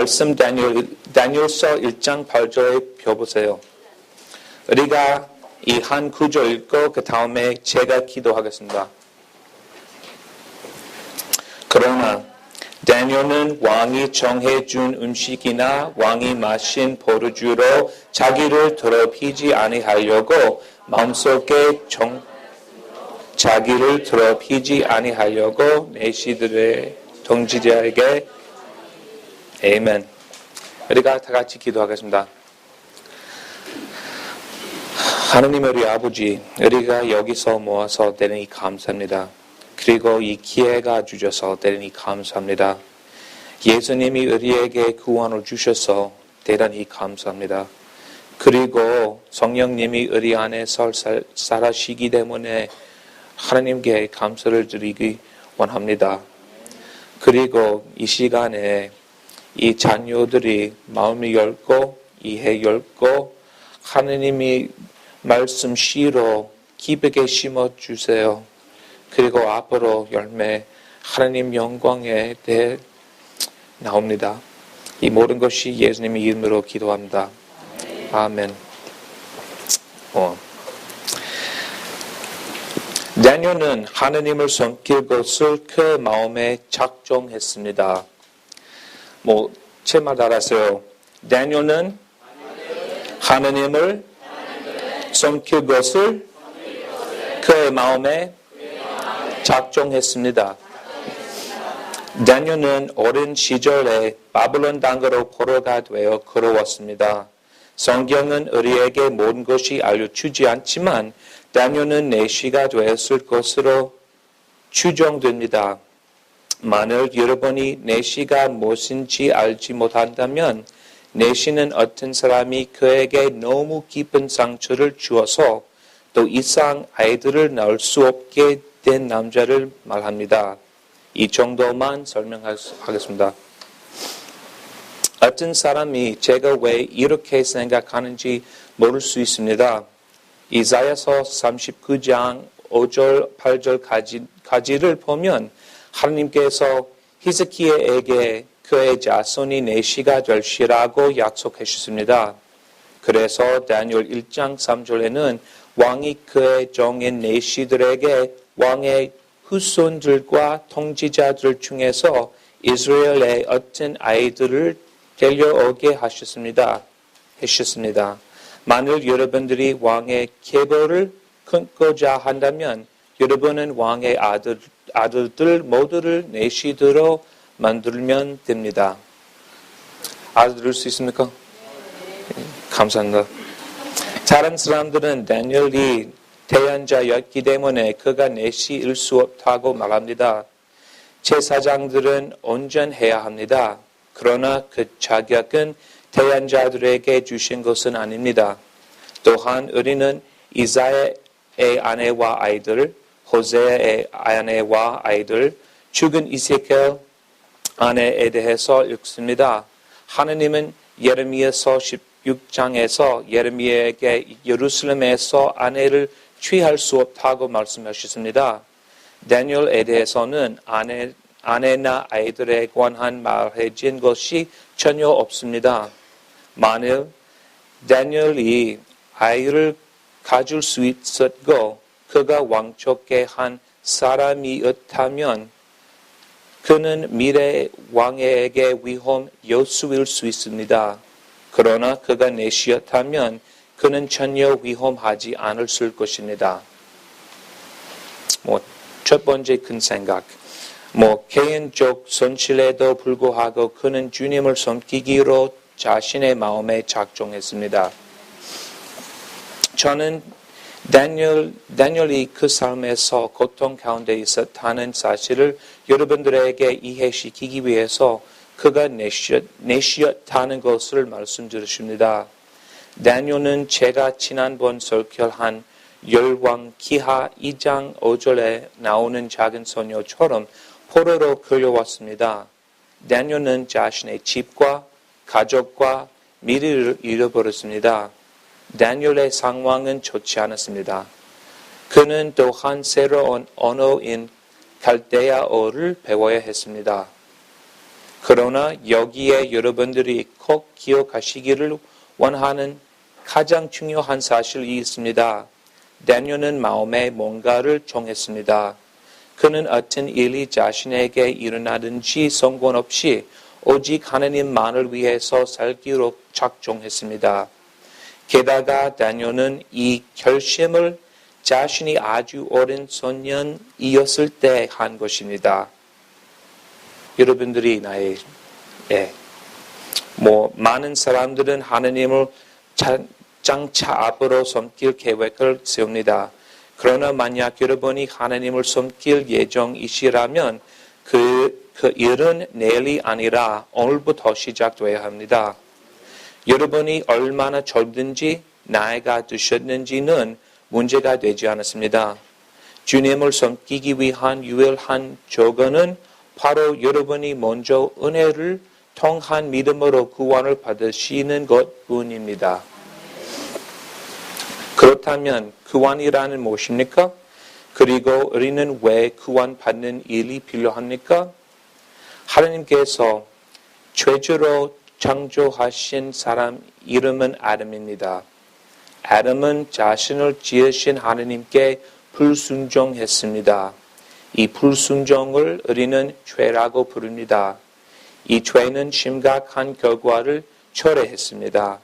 말씀 다니엘서 1장 8절에 펴보세요. 우리가 이 한 구절 읽고 그 다음에 제가 기도하겠습니다. 그러나 다니엘은 왕이 정해준 음식이나 왕이 마신 포도주로 자기를 더럽히지 아니하려고 마음속에 자기를 더럽히지 아니하려고 내시들의 동지자에게 아멘. 우리가 다 같이 기도하겠습니다. 하나님 우리 아버지, 우리가 여기서 모아서 대단히 감사합니다. 그리고 이 기회가 주셔서 대단히 감사합니다. 예수님이 우리에게 구원을 주셔서 대단히 감사합니다. 그리고 성령님이 우리 안에 살아시기 때문에 하나님께 감사를 드리기 원합니다. 그리고 이 시간에 이 자녀들이 마음이 열고 이해 열고 하나님이 말씀 씨로 기쁘게 심어주세요. 그리고 앞으로 열매 하나님 영광에 대해 나옵니다. 이 모든 것이 예수님의 이름으로 기도합니다. 아멘. 다니엘은 하나님을 섬길 것을 그 마음에 작정했습니다. 제 말 알았어요. 다니엘은 하나님을 섬길 것을 그 마음에 작정했습니다. 다니엘은 어린 시절에 바벨론 땅으로 포로가 되어 걸어왔습니다. 성경은 우리에게 모든 것이 알려주지 않지만 다니엘은 내시가 되었을 것으로 추정됩니다. 만일 여러분이 내시가 무엇인지 알지 못한다면 내시는 어떤 사람이 그에게 너무 깊은 상처를 주어서 더 이상 아이들을 낳을 수 없게 된 남자를 말합니다. 이 정도만 설명하겠습니다. 어떤 사람이 제가 왜 이렇게 생각하는지 모를 수 있습니다. 이사야서 39장 5절 8절까지를 보면 하나님께서 히스기야에게 그의 자손이 내시가 될 시라고 약속하셨습니다. 그래서 다니엘 1장 3절에는 왕이 그의 종인 내시들에게 왕의 후손들과 통치자들 중에서 이스라엘의 어떤 아이들을 데려오게 하셨습니다. 만일 여러분들이 왕의 계보를 끊고자 한다면 여러분은 왕의 아들들 모두를 내시들로 만들면 됩니다. 알아들을 수 있습니까? 감사합니다. 다른 사람들은 다니엘이 태연자였기 때문에 그가 내시일 수 없다고 말합니다. 제사장들은 온전해야 합니다. 그러나 그 자격은 태연자들에게 주신 것은 아닙니다. 또한 우리는 이사야의 아내와 아이들, 호세아의 아내와 아이들, 죽은 이세겔 아내에 대해서 읽습니다. 하나님은 예레미야서 16장에서 예레미야에게 예루살렘에서 아내를 취할 수 없다고 말씀하셨습니다. 다니엘에 대해서는 아내나 아이들에 관한 말해진 것이 전혀 없습니다. 만일 다니엘이 아이를 가질 수 있었고 그가 왕족의 한 사람이었다면 그는 미래 왕에게 위험 요소일 수 있습니다. 그러나 그가 내시였다면 그는 전혀 위험하지 않을 것입니다. 첫 번째 큰 생각. 개인적 손실에도 불구하고 그는 주님을 섬기기로 자신의 마음에 작정했습니다. 저는 다니엘이 그 삶에서 고통 가운데 있었다는 사실을 여러분들에게 이해시키기 위해서 그가 내시였다는 것을 말씀드렸습니다. 다니엘은 제가 지난번 설교한 열왕기하 2장 5절에 나오는 작은 소녀처럼 포로로 끌려왔습니다. 다니엘은 자신의 집과 가족과 미래를 잃어버렸습니다. 다니엘의 상황은 좋지 않았습니다. 그는 또한 새로운 언어인 갈대아어를 배워야 했습니다. 그러나 여기에 여러분들이 꼭 기억하시기를 원하는 가장 중요한 사실이 있습니다. 다니엘은 마음에 뭔가를 정했습니다. 그는 어떤 일이 자신에게 일어나든지 상관없이 오직 하나님만을 위해서 살기로 작정했습니다. 게다가 다니엘은 이 결심을 자신이 아주 어린 소년이었을 때 한 것입니다. 여러분들이 많은 사람들은 하나님을 장차 앞으로 섬길 계획을 세웁니다. 그러나 만약 여러분이 하나님을 섬길 예정이시라면 그 일은 내일이 아니라 오늘부터 시작돼야 합니다. 여러분이 얼마나 젊든지 나이가 드셨는지는 문제가 되지 않았습니다. 주님을 섬기기 위한 유일한 조건은 바로 여러분이 먼저 은혜를 통한 믿음으로 구원을 받으시는 것뿐입니다. 그렇다면 구원이라는 무엇입니까? 그리고 우리는 왜 구원받는 일이 필요합니까? 하나님께서 최초로 창조하신 사람 이름은 아담입니다. 아담은 자신을 지으신 하나님께 불순종했습니다. 이 불순종을 우리는 죄라고 부릅니다. 이 죄는 심각한 결과를 초래했습니다.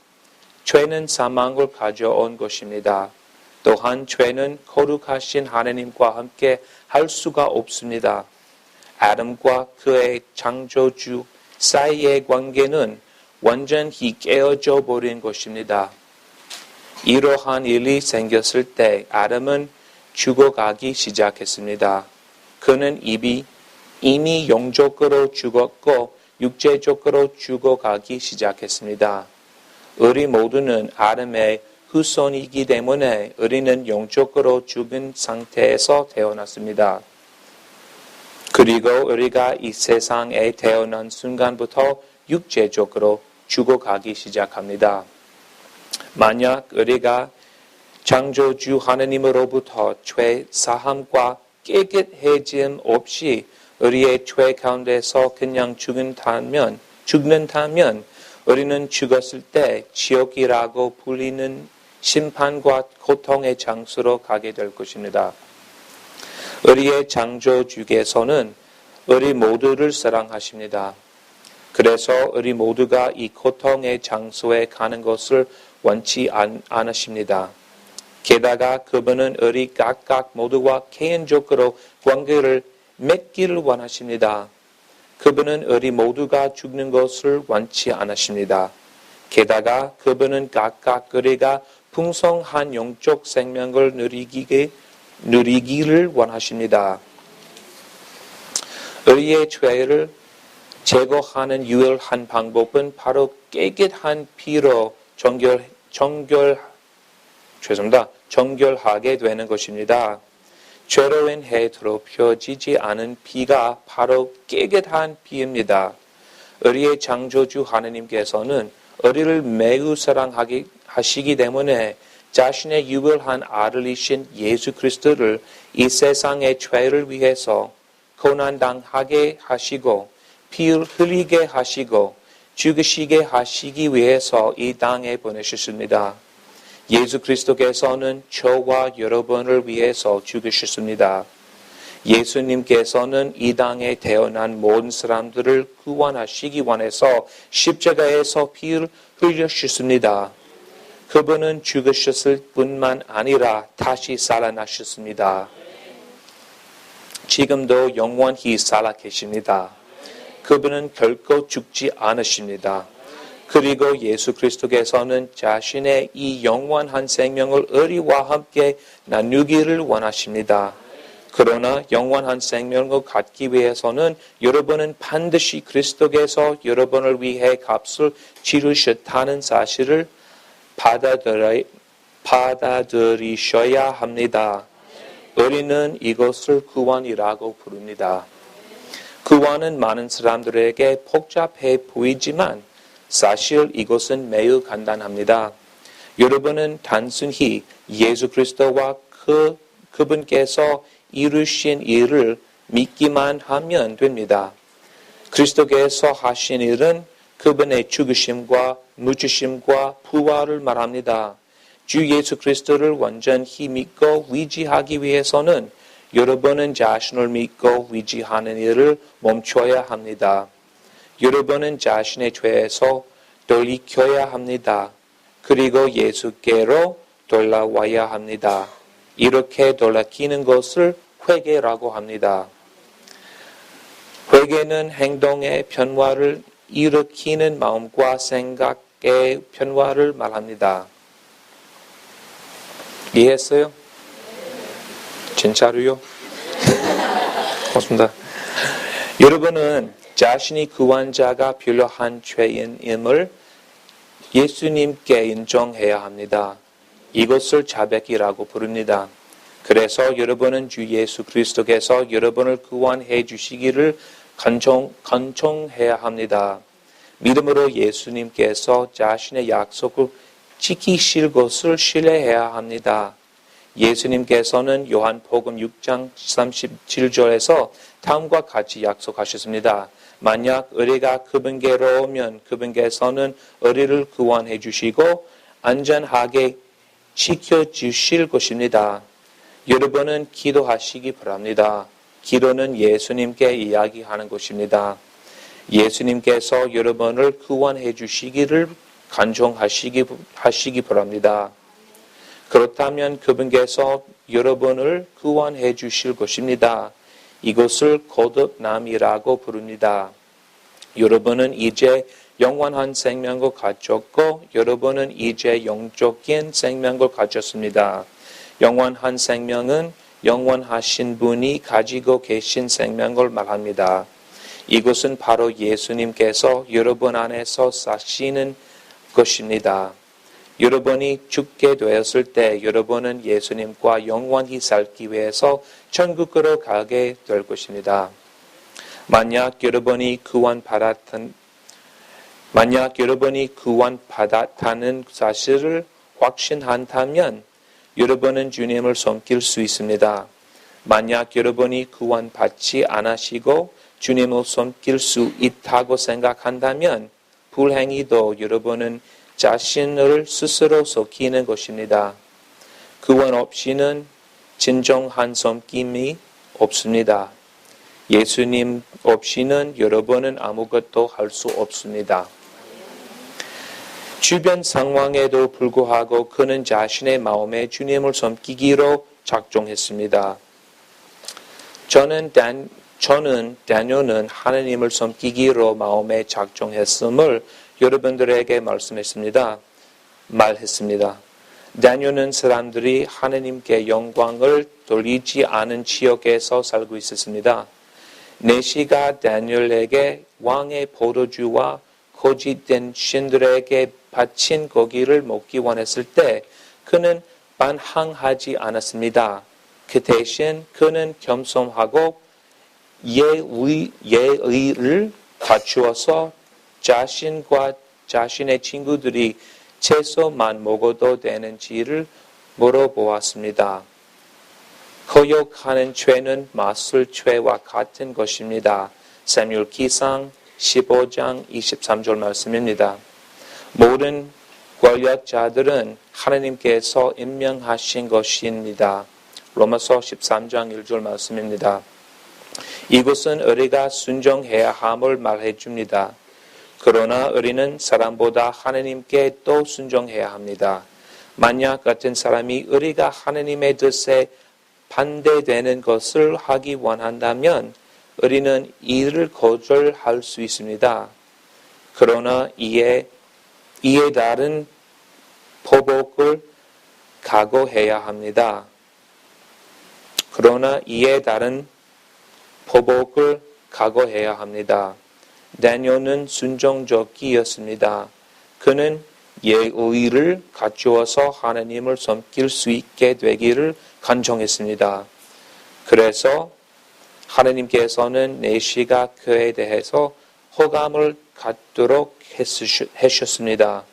죄는 사망을 가져온 것입니다. 또한 죄는 거룩하신 하나님과 함께 할 수가 없습니다. 아담과 그의 창조주 사이의 관계는 완전히 깨어져 버린 것입니다. 이러한 일이 생겼을 때 아담은 죽어가기 시작했습니다. 그는 이미 영적으로 죽었고 육체적으로 죽어가기 시작했습니다. 우리 모두는 아담의 후손이기 때문에 우리는 영적으로 죽은 상태에서 태어났습니다. 그리고 우리가 이 세상에 태어난 순간부터 육체적으로 죽어가기 시작합니다. 만약 우리가 창조주 하나님으로부터 죄 사함과 깨끗해짐 없이 우리의 죄 가운데서 그냥 죽는다면 우리는 죽었을 때 지옥이라고 불리는 심판과 고통의 장소로 가게 될 것입니다. 우리의 창조주께서는 우리 모두를 사랑하십니다. 그래서 우리 모두가 이 고통의 장소에 가는 것을 원치 않으십니다. 게다가 그분은 우리 각각 모두와 개인적으로 관계를 맺기를 원하십니다. 그분은 우리 모두가 죽는 것을 원치 않으십니다. 게다가 그분은 각각 우리가 풍성한 영적 생명을 누리기를 원하십니다. 우리의 죄를 제거하는 유일한 방법은 바로 깨끗한 피로 정결하게 되는 것입니다. 죄로 인해 더럽혀지지 않은 피가 바로 깨끗한 피입니다. 우리의 창조주 하나님께서는 우리를 매우 사랑하시기 때문에 자신의 유일한 아들이신 예수 그리스도를 이 세상의 죄를 위해서 고난당하게 하시고 피를 흘리게 하시고 죽으시게 하시기 위해서 이 땅에 보내셨습니다. 예수 그리스도께서는 저와 여러분을 위해서 죽으셨습니다. 예수님께서는 이 땅에 태어난 모든 사람들을 구원하시기 원해서 십자가에서 피를 흘리셨습니다. 그분은 죽으셨을 뿐만 아니라 다시 살아나셨습니다. 지금도 영원히 살아 계십니다. 그분은 결코 죽지 않으십니다. 그리고 예수 그리스도께서는 자신의 이 영원한 생명을 우리와 함께 나누기를 원하십니다. 그러나 영원한 생명을 갖기 위해서는 여러분은 반드시 그리스도께서 여러분을 위해 값을 치르셨다는 사실을 받아들이셔야 합니다. 우리는 이것을 구원이라고 부릅니다. 구원은 많은 사람들에게 복잡해 보이지만 사실 이것은 매우 간단합니다. 여러분은 단순히 예수 그리스도와 그분께서 이루신 일을 믿기만 하면 됩니다. 그리스도께서 하신 일은 그분의 죽으심과 묻히심과 부활을 말합니다. 주 예수 그리스도를 완전히 믿고 위지하기 위해서는 여러분은 자신을 믿고 위지하는 일을 멈춰야 합니다. 여러분은 자신의 죄에서 돌이켜야 합니다. 그리고 예수께로 돌아와야 합니다. 이렇게 돌아키는 것을 회개라고 합니다. 회개는 행동의 변화를 일으키는 마음과 생각의 변화를 말합니다. 이해했어요? 진짜로요? 고맙습니다. 여러분은 자신이 구원자가 필요한 죄인임을 예수님께 인정해야 합니다. 이것을 자백이라고 부릅니다. 그래서 여러분은 주 예수 그리스도께서 여러분을 구원해 주시기를 간청해야 합니다. 믿음으로 예수님께서 자신의 약속을 지키실 것을 신뢰해야 합니다. 예수님께서는 요한복음 6장 37절에서 다음과 같이 약속하셨습니다. 만약 의리가 그분께로 오면 그분께서는 의리를 구원해 주시고 안전하게 지켜주실 것입니다. 여러분은 기도하시기 바랍니다. 기도는 예수님께 이야기하는 것입니다. 예수님께서 여러분을 구원해 주시기를 간청하시기 바랍니다. 그렇다면 그분께서 여러분을 구원해 주실 것입니다. 이것을 거듭남이라고 부릅니다. 여러분은 이제 영원한 생명을 가졌고 여러분은 이제 영적인 생명을 가졌습니다. 영원한 생명은 영원하신 분이 가지고 계신 생명을 말합니다. 이것은 바로 예수님께서 여러분 안에서 사시는 것입니다. 여러분이 죽게 되었을 때 여러분은 예수님과 영원히 살기 위해서 천국으로 가게 될 것입니다. 만약 여러분이 구원받았다는 사실을 확신한다면 여러분은 주님을 섬길 수 있습니다. 만약 여러분이 구원받지 않으시고 주님을 섬길 수 있다고 생각한다면 불행히도 여러분은 자신을 스스로 속이는 것입니다. 구원 없이는 진정한 섬김이 없습니다. 예수님 없이는 여러분은 아무것도 할 수 없습니다. 주변 상황에도 불구하고 그는 자신의 마음에 주님을 섬기기로 작정했습니다. 저는 다니엘은 하나님을 섬기기로 마음에 작정했음을 여러분들에게 말했습니다. 다니엘은 사람들이 하나님께 영광을 돌리지 않은 지역에서 살고 있었습니다. 내시가 다니엘에게 왕의 포도주와 거짓된 신들에게 바친 고기를 먹기 원했을 때 그는 반항하지 않았습니다. 그 대신 그는 겸손하고 예의를 갖추어서 자신과 자신의 친구들이 채소만 먹어도 되는지를 물어보았습니다. 거역하는 죄는 마술죄와 같은 것입니다. 사무엘기상 15장 23절 말씀입니다. 모든 권력자들은 하나님께서 임명하신 것입니다. 로마서 13장 1절 말씀입니다. 이것은 의리가 순종해야 함을 말해 줍니다. 그러나 의리는 사람보다 하나님께 또 순종해야 합니다. 만약 같은 사람이 의리가 하나님의 뜻에 반대되는 것을 하기 원한다면 의리는 이를 거절할 수 있습니다. 그러나 이에 따른 보복을 각오해야 합니다. 다니엘은 순종적이었습니다. 그는 예의를 갖추어서 하나님을 섬길 수 있게 되기를 간청했습니다. 그래서 하나님께서는 내시가 그에 대해서 호감을 갖도록 해주셨습니다.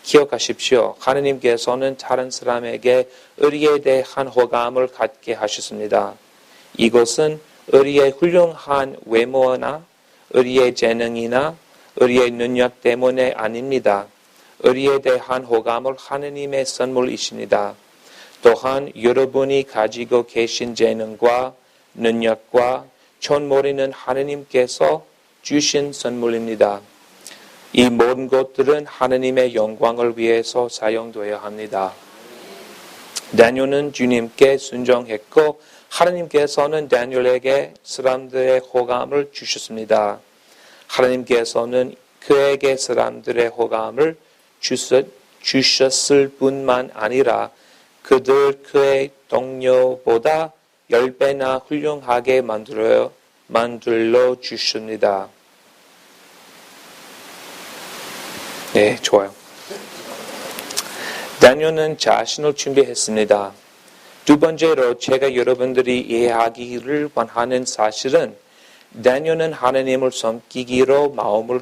기억하십시오. 하나님께서는 다른 사람에게 의리에 대한 호감을 갖게 하셨습니다. 이것은 의리의 훌륭한 외모나 우리의 재능이나 우리의 능력 때문에 아닙니다. 우리에 대한 호감은 하느님의 선물이십니다. 또한 여러분이 가지고 계신 재능과 능력과 천모리는 하느님께서 주신 선물입니다. 이 모든 것들은 하느님의 영광을 위해서 사용되어야 합니다. 다니엘은 주님께 순종했고 하느님께서는 다니엘에게 사람들의 호감을 주셨습니다. 하느님께서는 그에게 사람들의 호감을 주셨을 뿐만 아니라 그들 그의 동료보다 10배나 훌륭하게 만들어 주십니다. 네, 좋아요. 다니엘은 자신을 준비했습니다. 두 번째로 제가 여러분들이 이해하기를 원하는 사실은 다니엘은 하나님을 섬기기로 마음을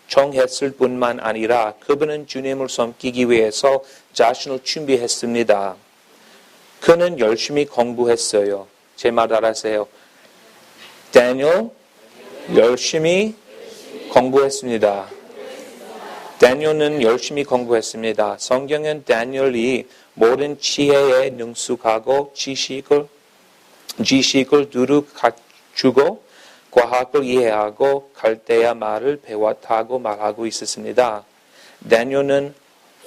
정했을 뿐만 아니라 그분은 주님을 섬기기 위해서 자신을 준비했습니다. 그는 열심히 공부했어요. 제 말 알아세요. 다니엘 열심히 공부했습니다. 다니엘은 열심히 공부했습니다. 성경은 다니엘이 모든 지혜에 능숙하고 지식을 두루 갖추고 과학을 이해하고 갈대아 말을 배웠다고 말하고 있었습니다. 다니엘은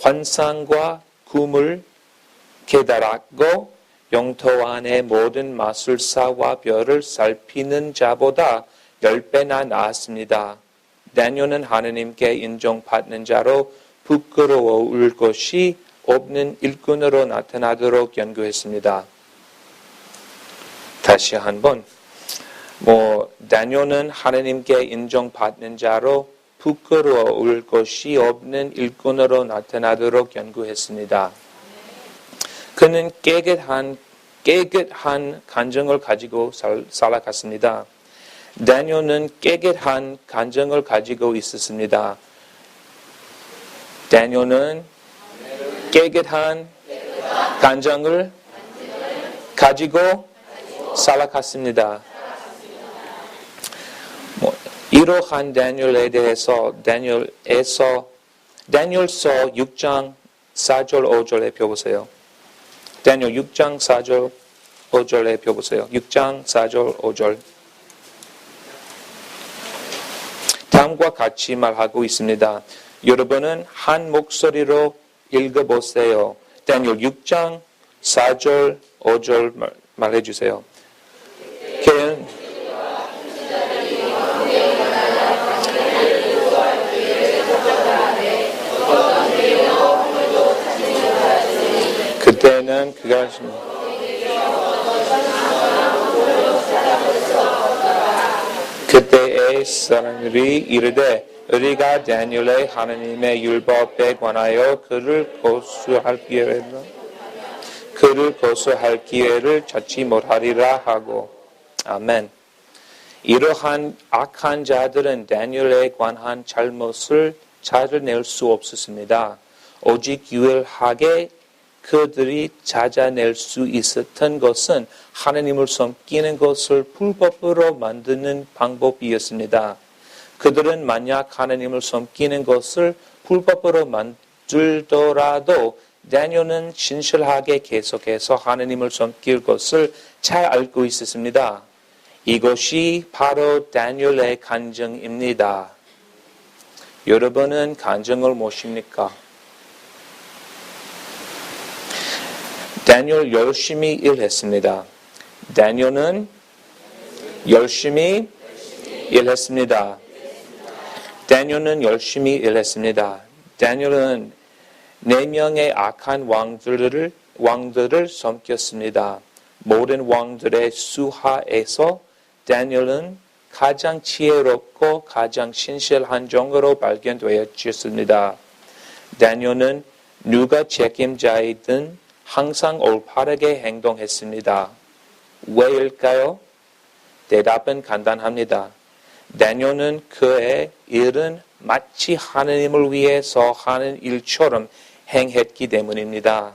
환상과 꿈을 깨달았고 영토 안의 모든 마술사와 별을 살피는 자보다 10배나 나았습니다. 다니엘은 하느님께 인정받는 자로 부끄러울 것이 없는 일꾼으로 나타나도록 연구했습니다. 다시 한번 다니엘은 하느님께 인정받는 자로 부끄러울 것이 없는 일꾼으로 나타나도록 연구했습니다. 그는 깨끗한 감정을 가지고 살아갔습니다. 다니엘은 깨끗한 감정을 가지고 있었습니다. 다니엘은 깨끗한 감정을 가지고 살아갔습니다. 이러한 다니엘에 대해서 다니엘서 6장 4절 5절에 펴보세요. 다니엘 6장 4절 5절에 펴보세요. 6장 4절 5절. 다음과 같이 말하고 있습니다. 여러분은 한 목소리로 읽어보세요. 다니엘 6장 4절 5절 말해주세요. 그때는 그가 그때의 사람들이 이르되 우리가 다니엘의 하나님의 율법에 관하여 그를 고소할 기회를 찾지 못하리라 하고. 아멘. 이러한 악한 자들은 다니엘에 관한 잘못을 찾아낼 수 없었습니다. 오직 유일하게 그들이 찾아낼 수 있었던 것은 하나님을 섬기는 것을 불법으로 만드는 방법이었습니다. 그들은 만약 하나님을 섬기는 것을 불법으로 만들더라도 다니엘은 신실하게 계속해서 하나님을 섬길 것을 잘 알고 있었습니다. 이것이 바로 다니엘의 간증입니다. 여러분은 간증을 모십니까? 다니엘 열심히 일했습니다. 다니엘은 열심히 일했습니다. 다니엘은 열심히 일했습니다. 다니엘은 4명의 악한 왕들을 섬겼습니다. 모든 왕들의 수하에서 다니엘은 가장 지혜롭고 가장 신실한 종으로 발견되었습니다. 다니엘은 누가 책임자이든 항상 올바르게 행동했습니다. 왜일까요? 대답은 간단합니다. 다니엘은 그의 일은 마치 하나님을 위해서 하는 일처럼 행했기 때문입니다.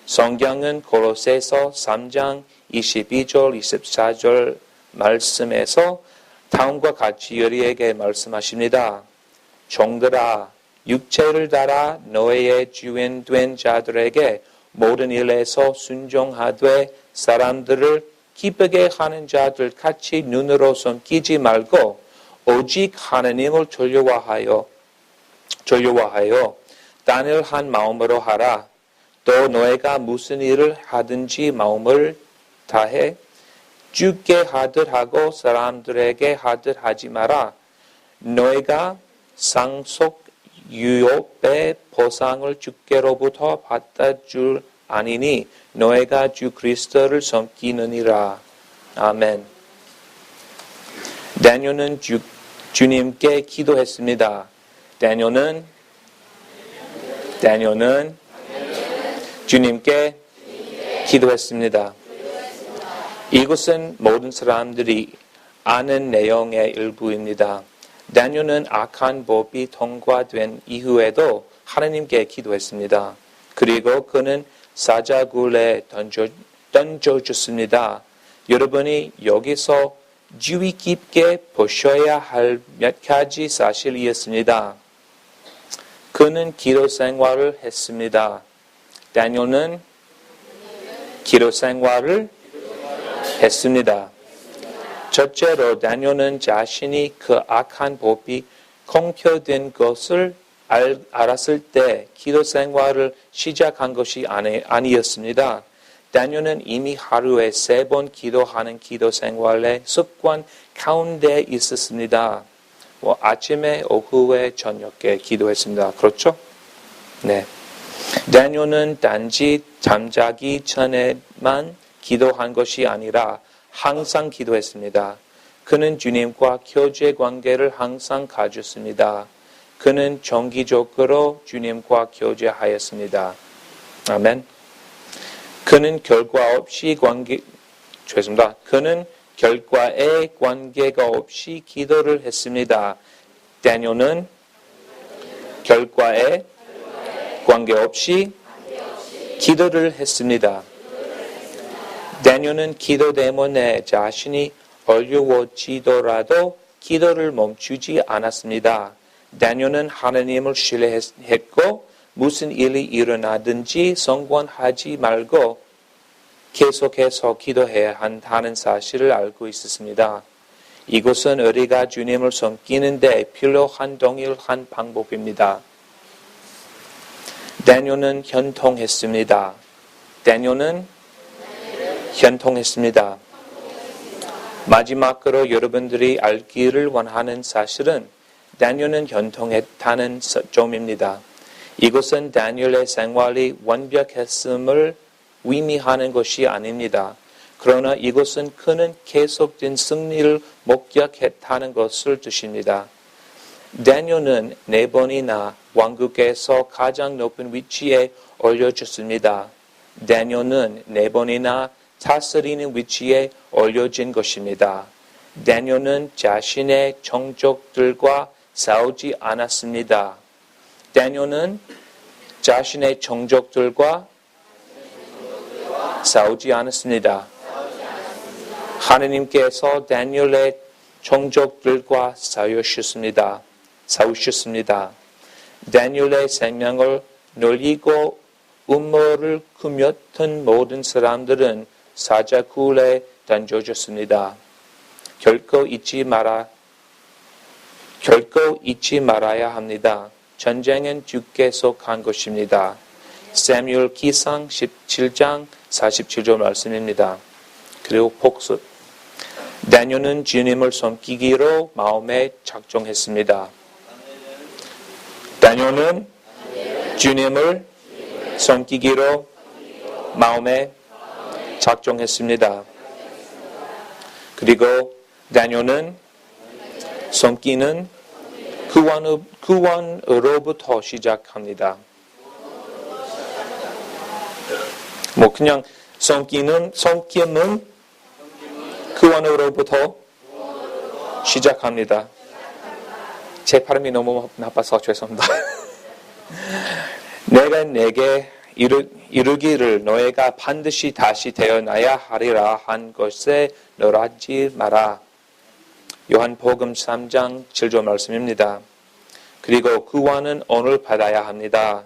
성경은 고로새서 3장 22절 24절 말씀에서 다음과 같이 우리에게 말씀하십니다. 종들아, 육체를 따라 너의 주인 된 자들에게 모든 일에서 순종하되 사람들을 기쁘게 하는 자들 같이 눈으로 섬기지 말고 오직 하나님을 존경하여 딴을 한 마음으로 하라. 또 너희가 무슨 일을 하든지 마음을 다해 주께 하듯 하고 사람들에게 하듯 하지 마라. 너희가 상속 유업의 보상을 주께로부터 받아 줄 아니니 너희가 주 그리스도를 섬기느니라. 아멘. 다니엘은 주님께 기도했습니다. 다니엘은 주님께 기도했습니다. 이것은 모든 사람들이 아는 내용의 일부입니다. 다니엘은 악한 법이 통과된 이후에도 하나님께 기도했습니다. 그리고 그는 사자굴에 던져줬습니다. 여러분이 여기서 주의 깊게 보셔야 할 몇 가지 사실이 있습니다. 그는 기도 생활을 했습니다. 다니엘은 기도 생활을 했습니다. 첫째로 다니엘은 자신이 그 악한 법이 공표된 것을 알았을 때 기도 생활을 시작한 것이 아니었습니다. 다니엘은 이미 하루에 3번 기도하는 기도 생활의 습관 가운데 있었습니다. 아침에, 오후에, 저녁에 기도했습니다. 그렇죠? 네. 다니엘은 단지 잠자기 전에만 기도한 것이 아니라 항상 기도했습니다. 그는 주님과 교제 관계를 항상 가졌습니다. 그는 정기적으로 주님과 교제하였습니다. 아멘. 그는 그는 결과에 관계가 없이 기도를 했습니다. 다니엘은 결과에 관계없이 기도를 했습니다. 다니엘은 기도 때문에 자신이 어려워지더라도 기도를 멈추지 않았습니다. 다니엘은 하나님을 신뢰했고 무슨 일이 일어나든지 성관하지 말고 계속해서 기도해야 한다는 사실을 알고 있었습니다. 이것은 우리가 주님을 섬기는데 필요한 동일한 방법입니다. 다니엘은 현통했습니다. 마지막으로 여러분들이 알기를 원하는 사실은 다니엘은 현통했다는 점입니다. 이것은 다니엘의 생활이 완벽했음을 의미하는 것이 아닙니다. 그러나 이것은 그는 계속된 승리를 목격했다는 것을 뜻입니다. 다니엘은 4번이나 왕국에서 가장 높은 위치에 올려졌습니다. 다니엘은 4번이나 다스리는 위치에 올려진 것입니다. 다니엘은 자신의 종족들과 싸우지 않았습니다. 다니엘은 자신의 종족들과 싸우지 않았습니다. 하나님께서 다니엘의 종족들과 싸우셨습니다. 다니엘의 생명을 놀리고 음모를 꾸몄던 모든 사람들은 사자굴에 던져졌습니다. 결코 잊지 말아야 합니다. 전쟁은 주께서 한 것입니다. 사무엘 기상 17장 47절 말씀입니다. 그리고 복습. 다니엘은 주님을 섬기기로 마음에 작정했습니다. 다니엘은 주님을 섬기기로 마음에 작정했습니다. 그리고 다니엘은 섬기는 구원으로부터 시작합니다. 그냥 섬김은 구원으로부터 시작합니다. 제 발음이 너무 나빠서 죄송합니다. 내가 내게 이르기를 너희가 반드시 다시 태어나야 하리라 한 것에 놀라지 마라. 요한복음 3장 7절 말씀입니다. 그리고 구원은 오늘 받아야 합니다.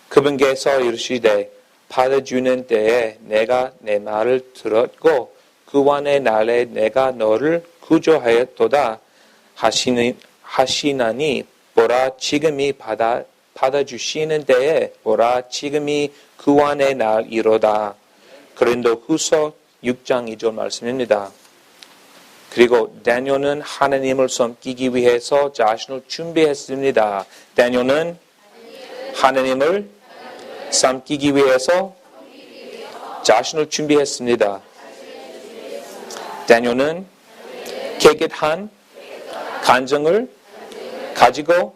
그분께서 이르시되 받아주는 때에 내가 내 말을 들었고 구원의 날에 내가 너를 구조하였도다 하시나니 보라 지금이 받아주시는 때에 보라 지금이 구원의 날이로다. 고린도후서 6장 2절 말씀입니다. 그리고 다니엘은 하나님을 섬기기 위해서 자신을 준비했습니다. 다니엘은 하나님을 섬기기 위해서 자신을 준비했습니다. 다니엘은 깨끗한 간증을 가지고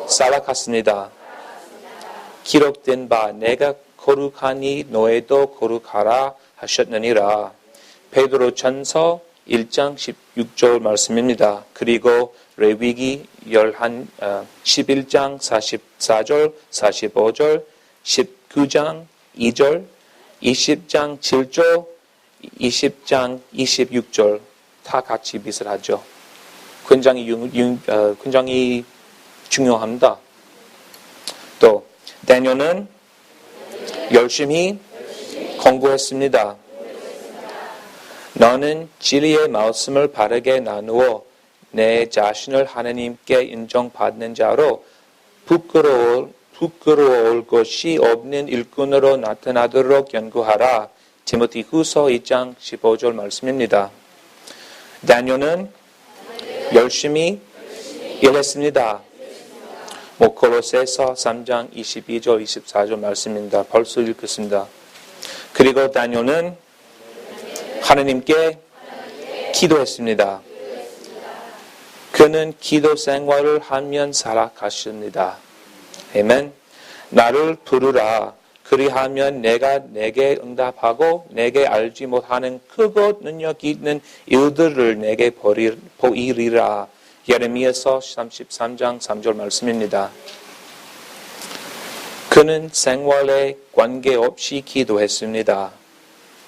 살아갔습니다. 기록된 바 내가 거룩하니 너희도 거룩하라 하셨느니라. 베드로전서 1장 16절 말씀입니다. 그리고 레위기 11장 44절 45절 19장 2절 20장 7절 20장 26절 다 같이 비슷하죠. 굉장히 중요합니다. 또 다니엘은 열심히 공부했습니다. 너는 진리의 말씀을 바르게 나누어 내 자신을 하나님께 인정받는 자로 부끄러울 것이 없는 일꾼으로 나타나도록 연구하라. 디모데후서 2장 15절 말씀입니다. 다니엘은 열심히 일했습니다. 고로새서 3장 22절 24절 말씀입니다. 벌써 읽겠습니다. 그리고 다니엘은 하나님께 기도했습니다. 그는 기도 생활을 하며 살아가십니다. 아멘. 나를 부르라. 그리하면 내가 내게 응답하고 내게 알지 못하는 크고 능력 있는 일들을 내게 보이리라. 예레미야서 33장 3절 말씀입니다. 그는 생활에 관계없이 기도했습니다.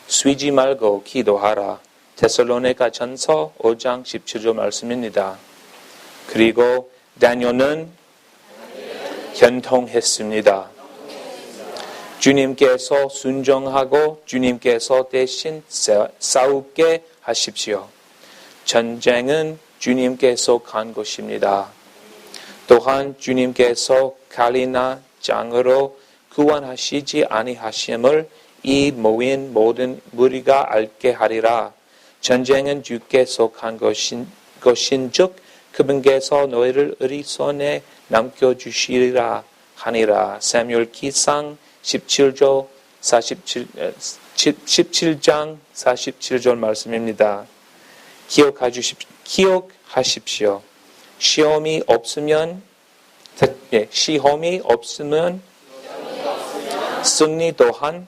쉬지 말고 기도하라. 데살로니가 전서 5장 17절 말씀입니다. 그리고 다니엘은 현통했습니다. 주님께서 순종하고 주님께서 대신 싸우게 하십시오. 전쟁은 주님께서 간 것입니다. 또한 주님께서 칼이나 장으로 구원하시지 아니하심을 이 모인 모든 무리가 알게 하리라. 전쟁은 주께서 간 것인즉 그분께서 너희를 우리 손에 남겨주시리라 하니라. 사무엘기상 17장 47절 말씀입니다. 기억하십시오. 시험이 없으면 승리 또한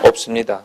없습니다.